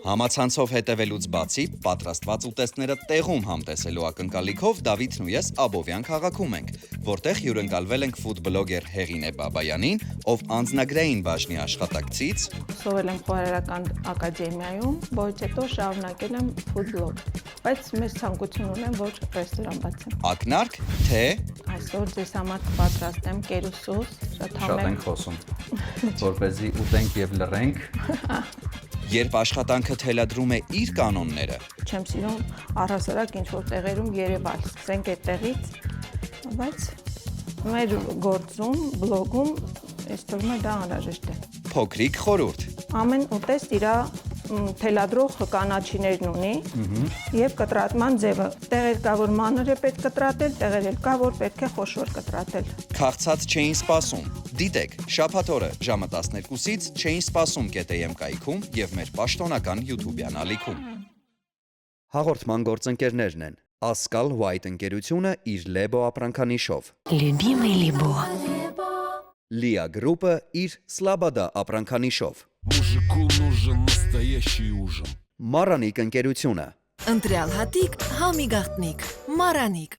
Համացանցով հետևելուց բացի, պատրաստված ուտեստները տեղում համտեսելու ակնկալիքով Դավիթն ու ես Աբովյան քաղաքում ենք, որտեղ հյուրընկալվել ենք ֆուդ-բլոգեր Հեղինե Բաբայանին, ով անձնագրային բաժնի աշխատակցից, Սովորել եմ խոհարարական ակադեմիայում, որից հետո շարունակել եմ ֆուդ-բլոգ, բայց մեծ ցանկություն ունեմ, որ ռեստորան բացեմ։ ակնարկ, թե Այսօր ձեզ համար կպատրաստեմ կերուսուս, Շատ ենք խոսում, որպեսզի ուտենք եւ լռենք։ երբ աշխատանքը թելադրում է իր կանոնները, Չեմ սիրում առհասարակ ինչ-որ տեղերում երևալ, սկսենք այդտեղից, բայց մեր գործում, բլոգում, ես թվում է դա անհրաժեշտ է։ փոքրիկ խորհուրդ, Ամեն ուտեստ իր թելադրող կանաչիներն ունի եւ կտրատման ձևը։ Տեղեր կա, որ մանր է պետք կտրատել, տեղեր էլ կա, որ պետք է խոշոր կտրատել։ քաղցած չէին սպասում, դիտեք, շաբաթ օրը ժամը 12-ից չէին սպասում կետեմ կայքում եւ մեր պաշտոնական YouTube-յան ալիքում։ Հաղորդման գործընկերներն են Ասկալ White ընկերությունը իր Lebo ապրանքանիշով, Любимый Либо. Lia գրուպը իր Slabada ապրանքանիշով, Мужику нужен настоящий ужин. Maranիկ ընկերությունը, Ընտրյալ հատիկ, համի գաղտնիք, Մարանիկ։